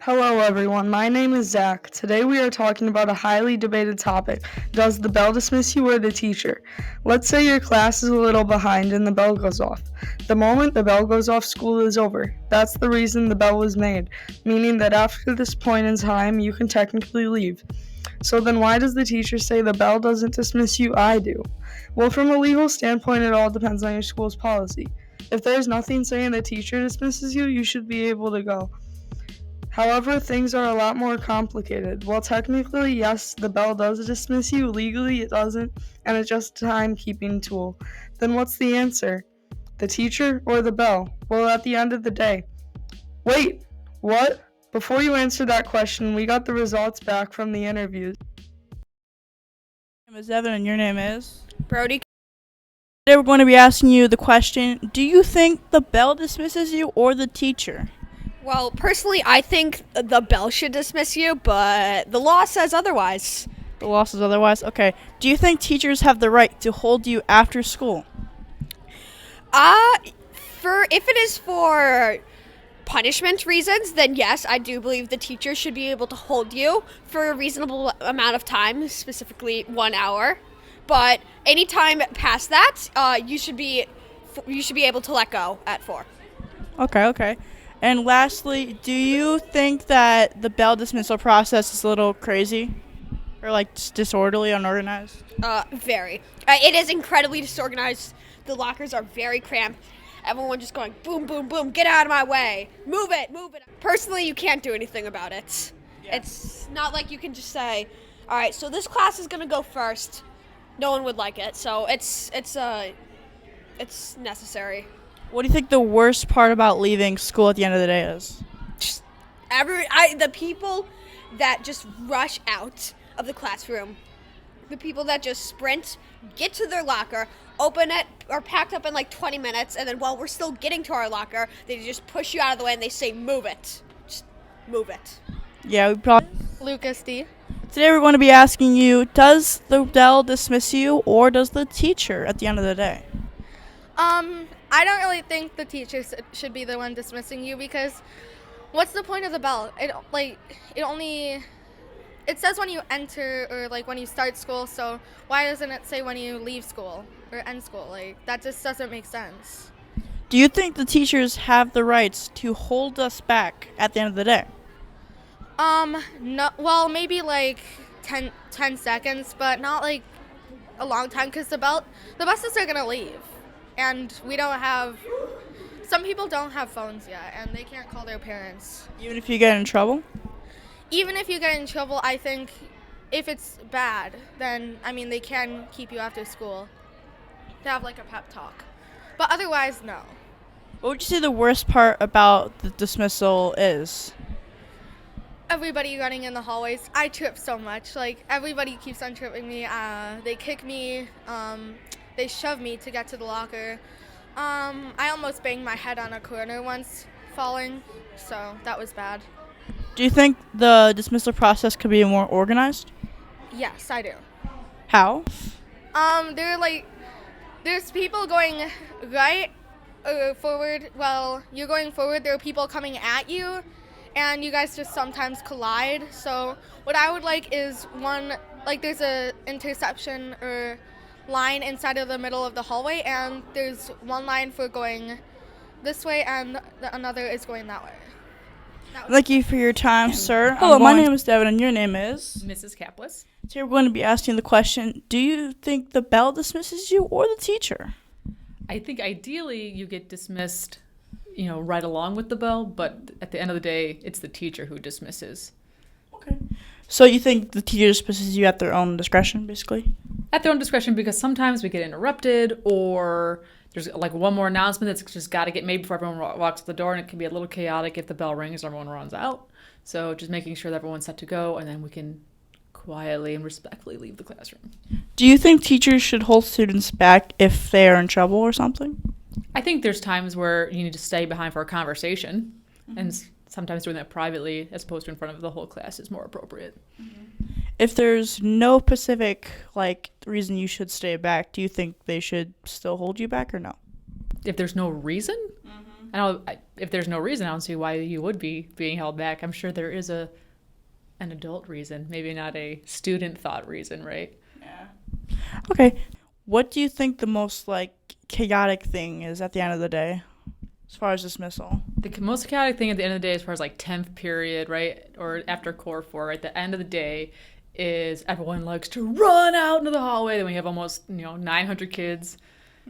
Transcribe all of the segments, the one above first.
Hello, everyone. My name is Zach. Today we are talking about a highly debated topic. Does the bell dismiss you or the teacher? Let's say your class is a little behind and the bell goes off. The moment the bell goes off, school is over. That's the reason the bell was made, meaning that after this point in time, you can technically leave. So then why does the teacher say the bell doesn't dismiss you? I do. Well, from a legal standpoint, it all depends on your school's policy. If there's nothing saying the teacher dismisses you, you should be able to go. However, things are a lot more complicated. While technically, yes, the bell does dismiss you, legally it doesn't, and it's just a timekeeping tool. Then what's the answer? The teacher or the bell? Well, at the end of the day. Wait, what? Before you answer that question, we got the results back from the interviews. My name is Evan, and your name is? Brody. Today we're going to be asking you the question, do you think the bell dismisses you or the teacher? Well, personally, I think the bell should dismiss you, but the law says otherwise. The law says otherwise? Okay. Do you think teachers have the right to hold you after school? If it is for punishment reasons, then yes, I do believe the teacher should be able to hold you for a reasonable amount of time, specifically 1 hour. But any time past that, you should be able to let go at 4. Okay. And lastly, do you think that the bell dismissal process is a little crazy? Or like disorderly, unorganized? Very. It is incredibly disorganized. The lockers are very cramped. Everyone just going boom, boom, boom, get out of my way. Move it. Personally, you can't do anything about it. Yeah. It's not like you can just say, all right, so this class is going to go first. No one would like it. So it's necessary. What do you think the worst part about leaving school at the end of the day is? The people that just rush out of the classroom, the people that just sprint, get to their locker, open it, are packed up in like 20 minutes, and then while we're still getting to our locker, they just push you out of the way and they say, move it. Just move it. Yeah, we probably... Lucas D. Today we're going to be asking you, does the bell dismiss you or does the teacher at the end of the day? I don't really think the teacher should be the one dismissing you, because what's the point of the bell? It says when you enter or like when you start school, so why doesn't it say when you leave school or end school? Like, that just doesn't make sense. Do you think the teachers have the rights to hold us back at the end of the day? No, well, maybe like 10 seconds, but not like a long time, because the buses are gonna leave. And some people don't have phones yet, and they can't call their parents. Even if you get in trouble? Even if you get in trouble, I think if it's bad, then, they can keep you after school to have like a pep talk. But otherwise, no. What would you say the worst part about the dismissal is? Everybody running in the hallways. I trip so much. Like, everybody keeps on tripping me. They kick me. They shove me to get to the locker. I almost banged my head on a corner once, falling, so that was bad. Do you think the dismissal process could be more organized? Yes, I do. How? There's people going right forward. Well, you're going forward, there are people coming at you, and you guys just sometimes collide. So what I would like is there's a intersection or line inside of the middle of the hallway, and there's one line for going this way and another is going that way. Thank you for your time, sir. Hello, my name is Devin, and your name is? Mrs. Kaplis. Today we're going to be asking the question, do you think the bell dismisses you or the teacher? I think ideally you get dismissed, right along with the bell, but at the end of the day, it's the teacher who dismisses. Okay. So you think the teacher dismisses you at their own discretion, basically? At their own discretion, because sometimes we get interrupted, or there's like one more announcement that's just got to get made before everyone walks out the door, and it can be a little chaotic if the bell rings and everyone runs out. So just making sure that everyone's set to go, and then we can quietly and respectfully leave the classroom. Do you think teachers should hold students back if they are in trouble or something? I think there's times where you need to stay behind for a conversation, and sometimes doing that privately as opposed to in front of the whole class is more appropriate. If there's no specific reason you should stay back, do you think they should still hold you back or no? If there's no reason, If there's no reason, I don't see why you would be being held back. I'm sure there is an adult reason, maybe not a student thought reason, right? Yeah. Okay. What do you think the most like chaotic thing is at the end of the day, as far as dismissal? The most chaotic thing at the end of the day, as far as like 10th period, right, or after core 4, at the end of the day, is everyone likes to run out into the hallway. Then we have almost 900 kids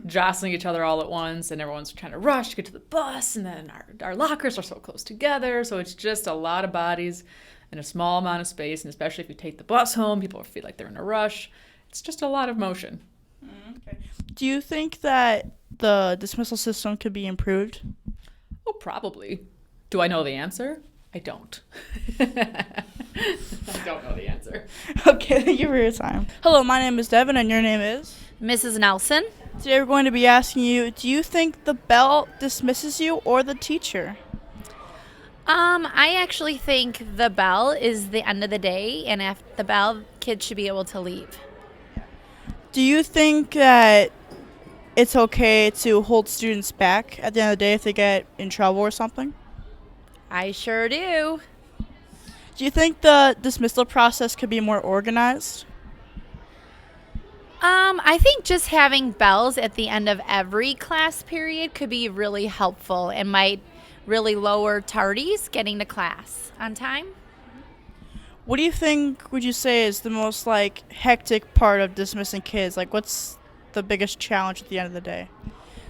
jostling each other all at once, and everyone's trying to rush to get to the bus, and then our lockers are so close together, so it's just a lot of bodies in a small amount of space, and especially if you take the bus home, people feel like they're in a rush. It's just a lot of motion. Okay. Do you think that the dismissal system could be improved? Oh, probably. Do I know the answer? I don't. I don't know the answer. Okay, thank you for your time. Hello, my name is Devin, and your name is? Mrs. Nelson. Today we're going to be asking you, do you think the bell dismisses you or the teacher? I actually think the bell is the end of the day, and after the bell, kids should be able to leave. Do you think that it's okay to hold students back at the end of the day if they get in trouble or something? I sure do. Do you think the dismissal process could be more organized? I think just having bells at the end of every class period could be really helpful and might really lower tardies getting to class on time. What do you think, would you say, is the most like hectic part of dismissing kids? Like, what's the biggest challenge at the end of the day?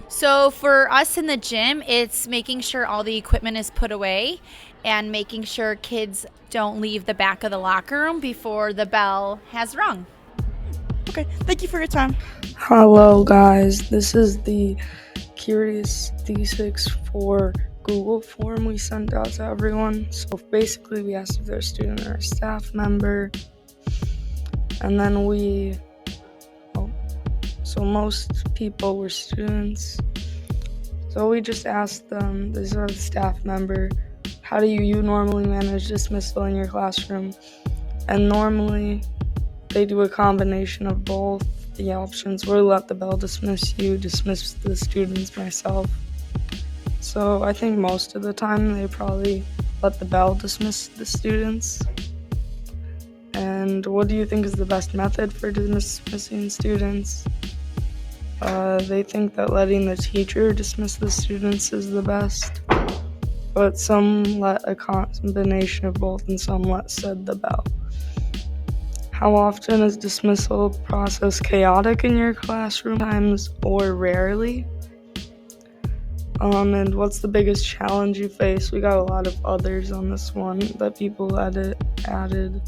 So for us in the gym, it's making sure all the equipment is put away and making sure kids don't leave the back of the locker room before the bell has rung. Okay, thank you for your time. Hello, guys. This is the Curious D64 Google form we sent out to everyone. So basically, we asked if they're a student or a staff member. And then so most people were students. So we just asked them, this is our staff member, how do you normally manage dismissal in your classroom? And normally, they do a combination of both. The options were let the bell dismiss you, dismiss the students, myself. So I think most of the time they probably let the bell dismiss the students. And what do you think is the best method for dismissing students? They think that letting the teacher dismiss the students is the best, but some let a combination of both and some let said the bell. How often is dismissal process chaotic in your classroom? Times or rarely? And what's the biggest challenge you face? We got a lot of others on this one that people added.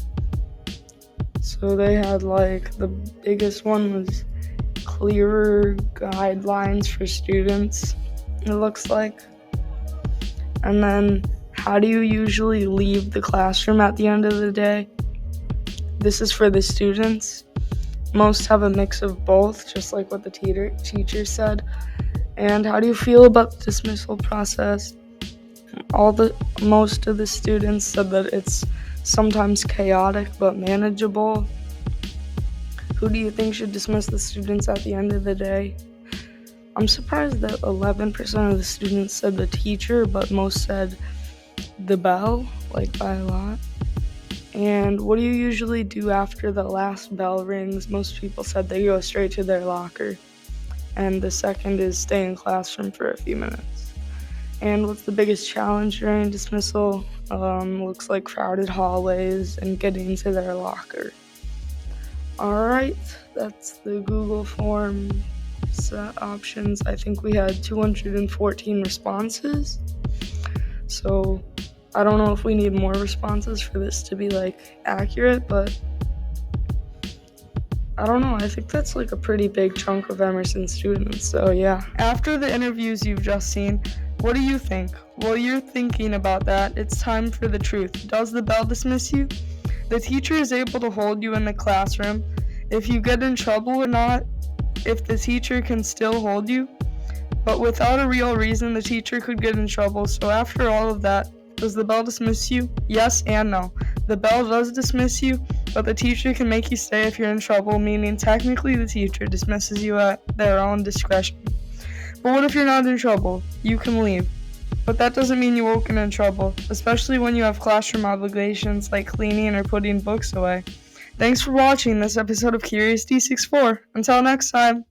So they had the biggest one was clearer guidelines for students, it looks like. And then, how do you usually leave the classroom at the end of the day? This is for the students. Most have a mix of both, just like what the teacher said. And how do you feel about the dismissal process? Most of the students said that it's sometimes chaotic but manageable. Who do you think should dismiss the students at the end of the day? I'm surprised that 11% of the students said the teacher, but most said the bell, by a lot. And what do you usually do after the last bell rings? Most people said they go straight to their locker. And the second is stay in classroom for a few minutes. And what's the biggest challenge during dismissal? Looks like crowded hallways and getting to their locker. Alright, that's the Google form options. I think we had 214 responses. So I don't know if we need more responses for this to be accurate, but I don't know. I think that's a pretty big chunk of Emerson students. So yeah. After the interviews you've just seen, what do you think? While you're thinking about that, it's time for the truth. Does the bell dismiss you? The teacher is able to hold you in the classroom. If you get in trouble or not, if the teacher can still hold you. But without a real reason, the teacher could get in trouble. So after all of that, does the bell dismiss you? Yes and no. The bell does dismiss you, but the teacher can make you stay if you're in trouble, meaning technically the teacher dismisses you at their own discretion. But what if you're not in trouble? You can leave. But that doesn't mean you won't get in trouble, especially when you have classroom obligations like cleaning or putting books away. Thanks for watching this episode of Curious D64. Until next time.